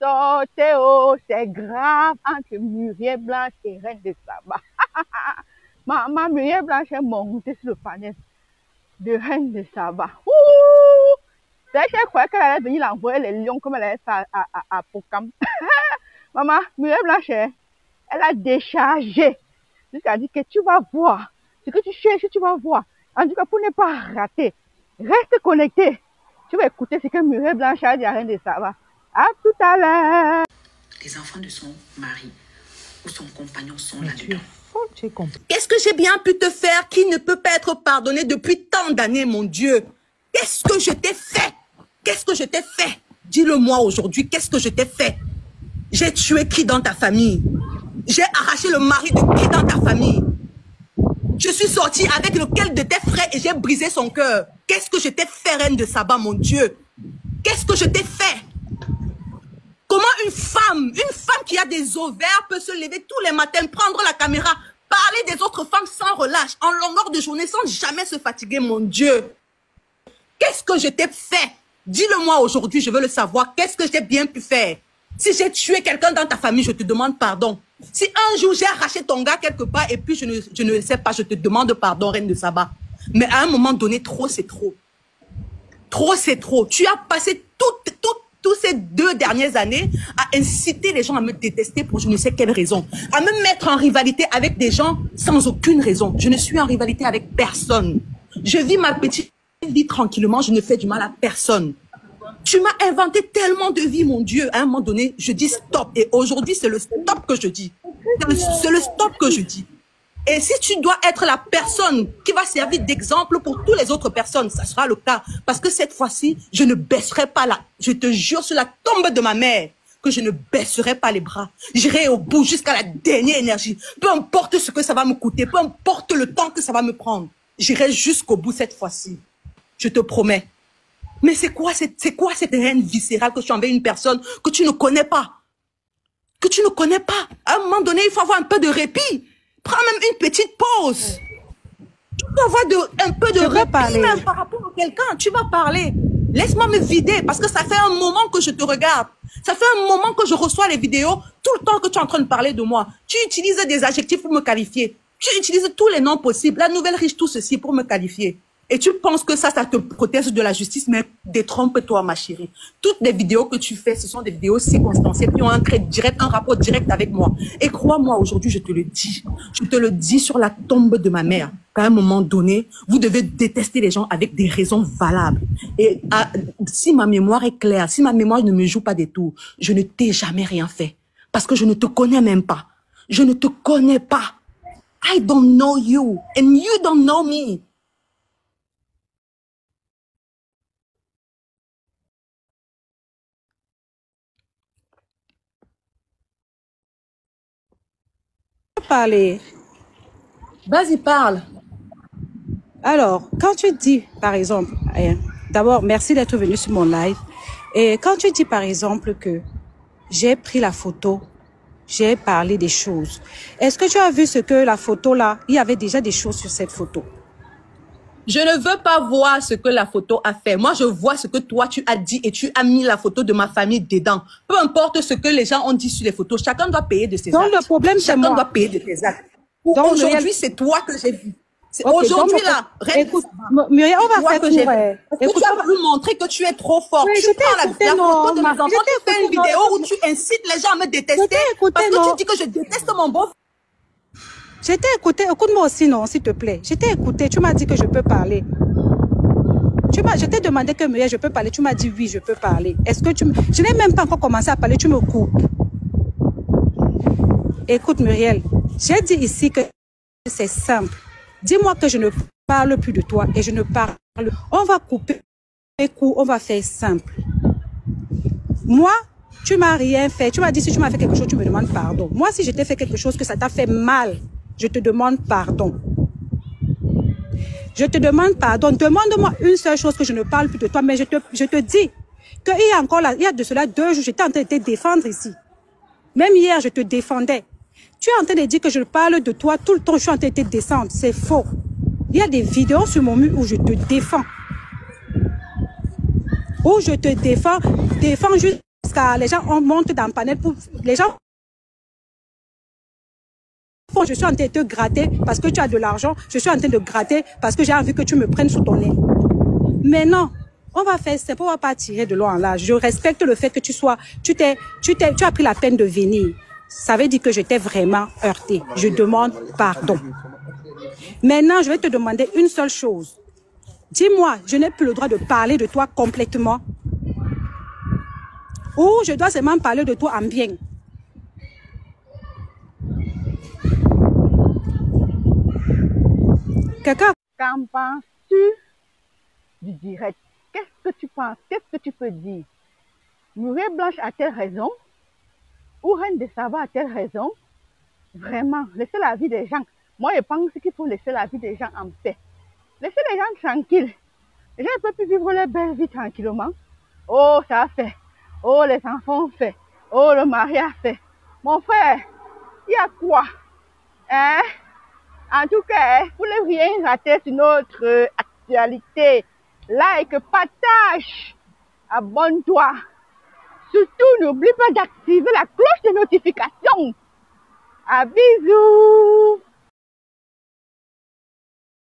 sortez, oh, c'est grave entre Muriel Blanche et Reine de Saba. Maman, Muriel Blanche est montée sur le panel de Reine de Saba. C'est vrai qu'elle croyait qu'elle allait venir l'envoyer les lions comme elle avait fait à Pokam. Maman, Muriel Blanche, elle a déchargé. Jusqu'à dire que tu vas voir. Ce que tu cherches, tu vas voir. En tout cas, pour ne pas rater, reste connecté. Tu vas écouter ce que Muriel Blanche a dit à Reine de Saba. À tout à l'heure. Les enfants de son mari ou son compagnon sont là-dedans. Qu'est-ce que j'ai bien pu te faire qui ne peut pas être pardonné depuis tant d'années, mon Dieu? Qu'est-ce que je t'ai fait? Qu'est-ce que je t'ai fait? Dis-le-moi aujourd'hui, qu'est-ce que je t'ai fait? J'ai tué qui dans ta famille? J'ai arraché le mari de qui dans ta famille? Je suis sortie avec lequel de tes frères et j'ai brisé son cœur. Qu'est-ce que je t'ai fait, Reine de Saba, mon Dieu? Qu'est-ce que je t'ai fait? Comment une femme qui a des ovaires peut se lever tous les matins, prendre la caméra, parler des autres femmes sans relâche, en longueur de journée, sans jamais se fatiguer, mon Dieu? Qu'est-ce que je t'ai fait? Dis-le-moi aujourd'hui, je veux le savoir. Qu'est-ce que j'ai bien pu faire? Si j'ai tué quelqu'un dans ta famille, je te demande pardon. Si un jour j'ai arraché ton gars quelque part et puis je ne le sais pas, je te demande pardon, Reine de Saba. Mais à un moment donné, trop c'est trop. Trop c'est trop. Tu as passé toutes ces 2 dernières années à inciter les gens à me détester pour je ne sais quelle raison. À me mettre en rivalité avec des gens sans aucune raison. Je ne suis en rivalité avec personne. Je vis ma petite vie tranquillement, je ne fais du mal à personne. Tu m'as inventé tellement de vie, mon Dieu. À un moment donné, je dis stop. Et aujourd'hui, c'est le stop que je dis. C'est le stop que je dis. Et si tu dois être la personne qui va servir d'exemple pour toutes les autres personnes, ça sera le cas. Parce que cette fois-ci, je ne baisserai pas je te jure sur la tombe de ma mère que je ne baisserai pas les bras. J'irai au bout jusqu'à la dernière énergie. Peu importe ce que ça va me coûter, peu importe le temps que ça va me prendre. J'irai jusqu'au bout cette fois-ci. Je te promets. Mais c'est quoi cette haine viscérale que tu envers une personne que tu ne connais pas? Que tu ne connais pas. À un moment donné, il faut avoir un peu de répit. Prends même une petite pause. Tu dois avoir un peu de répit même par rapport à quelqu'un. Tu vas parler. Laisse-moi me vider parce que ça fait un moment que je te regarde. Ça fait un moment que je reçois les vidéos tout le temps que tu es en train de parler de moi. Tu utilises des adjectifs pour me qualifier. Tu utilises tous les noms possibles. La nouvelle riche, tout ceci pour me qualifier. Et tu penses que ça te protège de la justice, mais détrompe-toi, ma chérie. Toutes les vidéos que tu fais, ce sont des vidéos circonstanciées qui ont un rapport direct avec moi. Et crois-moi, aujourd'hui, je te le dis. Je te le dis sur la tombe de ma mère. Qu'à un moment donné, vous devez détester les gens avec des raisons valables. Et si ma mémoire est claire, si ma mémoire ne me joue pas des tours, je ne t'ai jamais rien fait. Parce que je ne te connais même pas. Je ne te connais pas. I don't know you. And you don't know me. Parler. Vas-y, parle. Alors, quand tu dis, par exemple, d'abord, merci d'être venu sur mon live. Et quand tu dis, par exemple, que j'ai pris la photo, j'ai parlé des choses. Est-ce que tu as vu ce que la photo là, il y avait déjà des choses sur cette photo? Je ne veux pas voir ce que la photo a fait. Moi, je vois ce que toi, tu as dit et tu as mis la photo de ma famille dedans. Peu importe ce que les gens ont dit sur les photos, chacun doit payer de ses actes. Donc, le problème, c'est moi. Chacun doit payer de tes actes. Aujourd'hui, c'est toi que j'ai vu. Okay, aujourd'hui, là, écoute, Muriel, on va faire que écoute, tu as voulu montrer que tu es trop fort. Oui, tu prends la photo de mes enfants, tu fais une vidéo où tu incites les gens à me détester parce que tu dis que je déteste mon beau. Je t'ai écouté, écoute-moi aussi, non, s'il te plaît. Je t'ai écouté, tu m'as dit que je peux parler. Je t'ai demandé que Muriel, je peux parler, tu m'as dit oui, je peux parler. Est-ce que je n'ai même pas encore commencé à parler, tu me coupes. Écoute Muriel, j'ai dit ici que c'est simple. Dis-moi que je ne parle plus de toi et je ne parle. On va couper les coups, on va faire simple. Moi, tu m'as rien fait. Tu m'as dit si tu m'as fait quelque chose, tu me demandes pardon. Moi, si je t'ai fait quelque chose que ça t'a fait mal, je te demande pardon. Je te demande pardon. Demande-moi une seule chose que je ne parle plus de toi, mais je te dis qu'il y a encore là, il y a de cela 2 jours, j'étais en train de te défendre ici. Même hier, je te défendais. Tu es en train de dire que je parle de toi tout le temps, je suis en train de te descendre. C'est faux. Il y a des vidéos sur mon mur où je te défends. Où je te défends jusqu'à car les gens montent dans le panel pour... Les gens font, je suis en train de te gratter parce que tu as de l'argent, je suis en train de gratter parce que j'ai envie que tu me prennes sous ton nez. Mais non, on va faire ça, on va pas tirer de l'eau en large. Je respecte le fait que tu as pris la peine de venir. Ça veut dire que je t'ai vraiment heurté. Je demande pardon. Maintenant, je vais te demander une seule chose. Dis-moi, je n'ai plus le droit de parler de toi complètement. Ou je dois seulement parler de toi en bien. Quelqu'un? Qu'en penses-tu du direct? Qu'est-ce que tu penses? Qu'est-ce que tu peux dire? Muriel Blanche a-t-elle raison? Ou Reine de Saba a-t-elle raison? Vraiment, laissez la vie des gens. Moi, je pense qu'il faut laisser la vie des gens en paix. Laissez les gens tranquilles. Les gens ne peuvent plus vivre leur belle vie tranquillement. Oh, ça a fait. Oh, les enfants ont fait. Oh, le mari a fait. Mon frère, il y a quoi? Hein? En tout cas, vous ne rien rater sur notre actualité. Like, partage, abonne-toi. Surtout, n'oublie pas d'activer la cloche de notification. À bisous!